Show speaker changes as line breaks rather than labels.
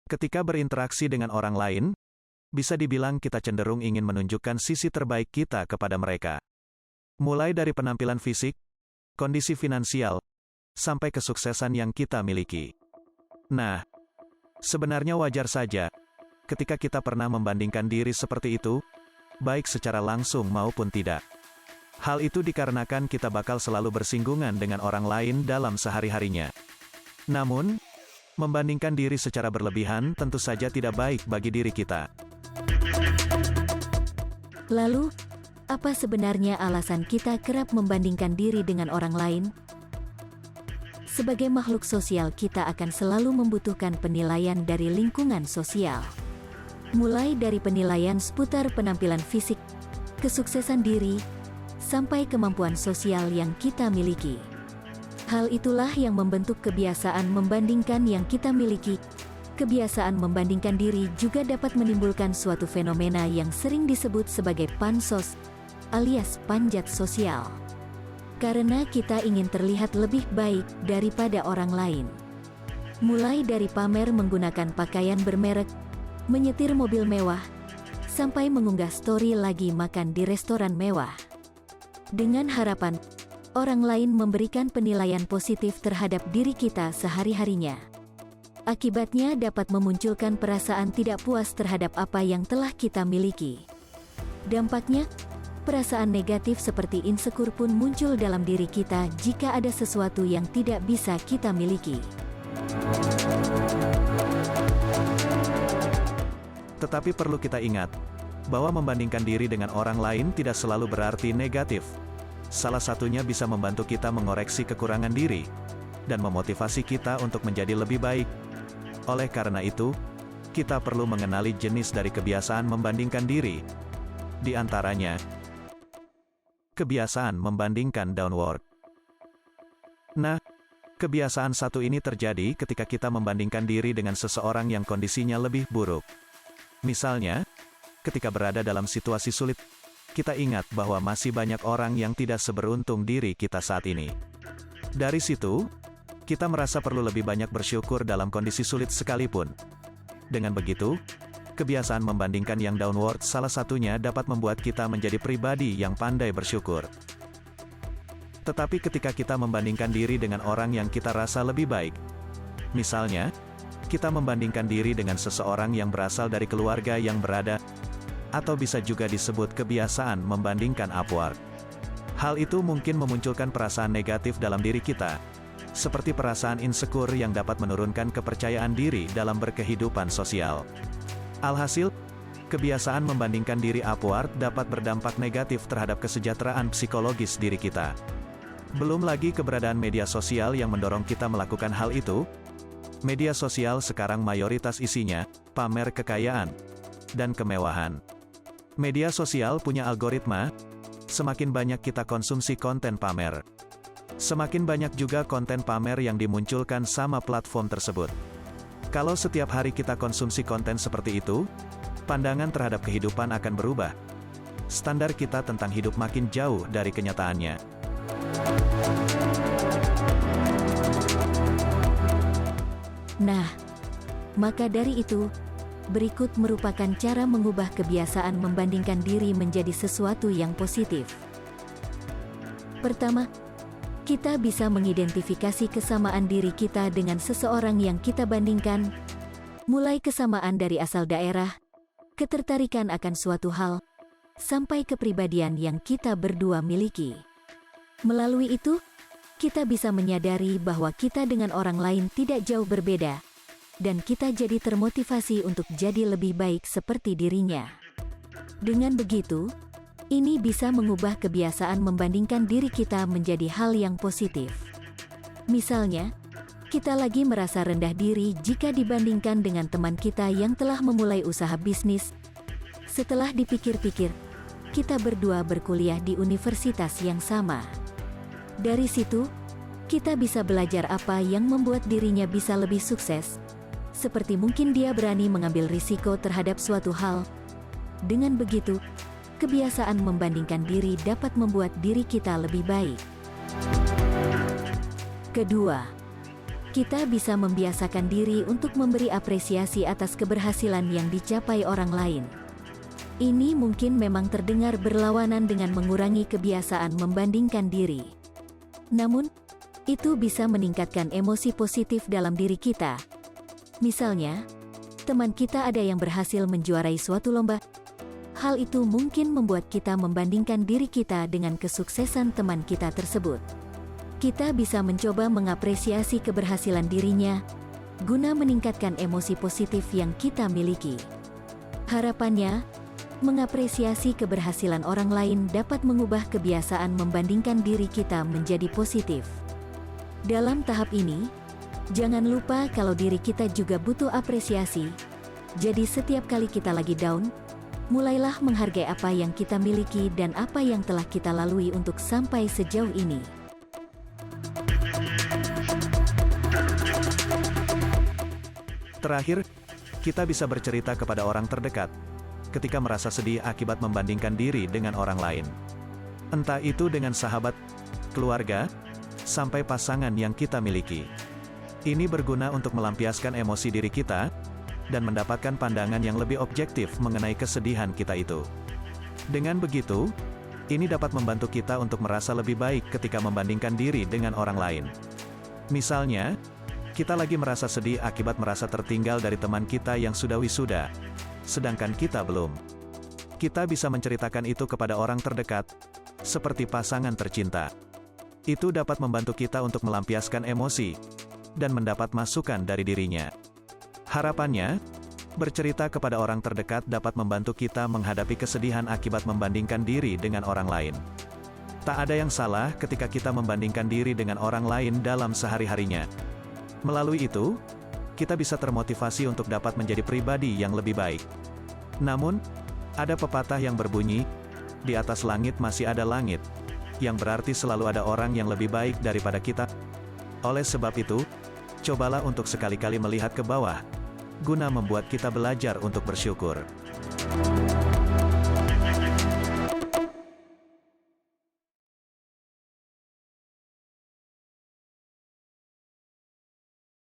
Ketika berinteraksi dengan orang lain, bisa dibilang kita cenderung ingin menunjukkan sisi terbaik kita kepada mereka. Mulai dari penampilan fisik, kondisi finansial, sampai kesuksesan yang kita miliki. Nah, sebenarnya wajar saja ketika kita pernah membandingkan diri seperti itu, baik secara langsung maupun tidak. Hal itu dikarenakan kita bakal selalu bersinggungan dengan orang lain dalam sehari-harinya. Namun, membandingkan diri secara berlebihan tentu saja tidak baik bagi diri kita.
Lalu, apa sebenarnya alasan kita kerap membandingkan diri dengan orang lain? Sebagai makhluk sosial, kita akan selalu membutuhkan penilaian dari lingkungan sosial. Mulai dari penilaian seputar penampilan fisik, kesuksesan diri, sampai kemampuan sosial yang kita miliki. Hal itulah yang membentuk kebiasaan membandingkan yang kita miliki. Kebiasaan membandingkan diri juga dapat menimbulkan suatu fenomena yang sering disebut sebagai pansos, alias panjat sosial. Karena kita ingin terlihat lebih baik daripada orang lain. Mulai dari pamer menggunakan pakaian bermerek, menyetir mobil mewah, sampai mengunggah story lagi makan di restoran mewah. Dengan harapan, orang lain memberikan penilaian positif terhadap diri kita sehari-harinya. Akibatnya dapat memunculkan perasaan tidak puas terhadap apa yang telah kita miliki. Dampaknya, perasaan negatif seperti insecure pun muncul dalam diri kita jika ada sesuatu yang tidak bisa kita miliki.
Tetapi perlu kita ingat, bahwa membandingkan diri dengan orang lain tidak selalu berarti negatif. Salah satunya bisa membantu kita mengoreksi kekurangan diri, dan memotivasi kita untuk menjadi lebih baik. Oleh karena itu, kita perlu mengenali jenis dari kebiasaan membandingkan diri. Di antaranya, kebiasaan membandingkan downward. Nah, kebiasaan satu ini terjadi ketika kita membandingkan diri dengan seseorang yang kondisinya lebih buruk. Misalnya, ketika berada dalam situasi sulit, kita ingat bahwa masih banyak orang yang tidak seberuntung diri kita saat ini. Dari situ, kita merasa perlu lebih banyak bersyukur dalam kondisi sulit sekalipun. Dengan begitu, kebiasaan membandingkan yang downward salah satunya dapat membuat kita menjadi pribadi yang pandai bersyukur. Tetapi ketika kita membandingkan diri dengan orang yang kita rasa lebih baik, misalnya, kita membandingkan diri dengan seseorang yang berasal dari keluarga yang berada, atau bisa juga disebut kebiasaan membandingkan upward. Hal itu mungkin memunculkan perasaan negatif dalam diri kita, seperti perasaan insecure yang dapat menurunkan kepercayaan diri dalam berkehidupan sosial. Alhasil, kebiasaan membandingkan diri upward dapat berdampak negatif terhadap kesejahteraan psikologis diri kita. Belum lagi keberadaan media sosial yang mendorong kita melakukan hal itu. Media sosial sekarang mayoritas isinya pamer kekayaan dan kemewahan. Media sosial punya algoritma, semakin banyak kita konsumsi konten pamer, semakin banyak juga konten pamer yang dimunculkan sama platform tersebut. Kalau setiap hari kita konsumsi konten seperti itu, pandangan terhadap kehidupan akan berubah. Standar kita tentang hidup makin jauh dari kenyataannya.
Nah, maka dari itu, berikut merupakan cara mengubah kebiasaan membandingkan diri menjadi sesuatu yang positif. Pertama, kita bisa mengidentifikasi kesamaan diri kita dengan seseorang yang kita bandingkan, mulai kesamaan dari asal daerah, ketertarikan akan suatu hal, sampai kepribadian yang kita berdua miliki. Melalui itu, kita bisa menyadari bahwa kita dengan orang lain tidak jauh berbeda, dan kita jadi termotivasi untuk jadi lebih baik seperti dirinya. Dengan begitu, ini bisa mengubah kebiasaan membandingkan diri kita menjadi hal yang positif. Misalnya, kita lagi merasa rendah diri jika dibandingkan dengan teman kita yang telah memulai usaha bisnis. Setelah dipikir-pikir, kita berdua berkuliah di universitas yang sama. Dari situ, kita bisa belajar apa yang membuat dirinya bisa lebih sukses, seperti mungkin dia berani mengambil risiko terhadap suatu hal. Dengan begitu, kebiasaan membandingkan diri dapat membuat diri kita lebih baik. Kedua, Kita bisa membiasakan diri untuk memberi apresiasi atas keberhasilan yang dicapai orang lain. Ini mungkin memang terdengar berlawanan dengan mengurangi kebiasaan membandingkan diri. Namun, itu bisa meningkatkan emosi positif dalam diri kita. Misalnya, teman kita ada yang berhasil menjuarai suatu lomba. Hal itu mungkin membuat kita membandingkan diri kita dengan kesuksesan teman kita tersebut. Kita bisa mencoba mengapresiasi keberhasilan dirinya, guna meningkatkan emosi positif yang kita miliki. Harapannya, mengapresiasi keberhasilan orang lain dapat mengubah kebiasaan membandingkan diri kita menjadi positif. Dalam tahap ini, jangan lupa kalau diri kita juga butuh apresiasi. Jadi setiap kali kita lagi down, mulailah menghargai apa yang kita miliki dan apa yang telah kita lalui untuk sampai sejauh ini.
Terakhir, kita bisa bercerita kepada orang terdekat ketika merasa sedih akibat membandingkan diri dengan orang lain. Entah itu dengan sahabat, keluarga, sampai pasangan yang kita miliki. Ini berguna untuk melampiaskan emosi diri kita dan mendapatkan pandangan yang lebih objektif mengenai kesedihan kita itu. Dengan begitu, ini dapat membantu kita untuk merasa lebih baik ketika membandingkan diri dengan orang lain. Misalnya, kita lagi merasa sedih akibat merasa tertinggal dari teman kita yang sudah wisuda, sedangkan kita belum. Kita bisa menceritakan itu kepada orang terdekat, seperti pasangan tercinta. Itu dapat membantu kita untuk melampiaskan emosi dan mendapat masukan dari dirinya. Harapannya, bercerita kepada orang terdekat dapat membantu kita menghadapi kesedihan akibat membandingkan diri dengan orang lain. Tak ada yang salah ketika kita membandingkan diri dengan orang lain dalam sehari-harinya. Melalui itu, kita bisa termotivasi untuk dapat menjadi pribadi yang lebih baik. Namun, ada pepatah yang berbunyi, di atas langit masih ada langit, yang berarti selalu ada orang yang lebih baik daripada kita. Oleh sebab itu, cobalah untuk sekali-kali melihat ke bawah, guna membuat kita belajar untuk bersyukur.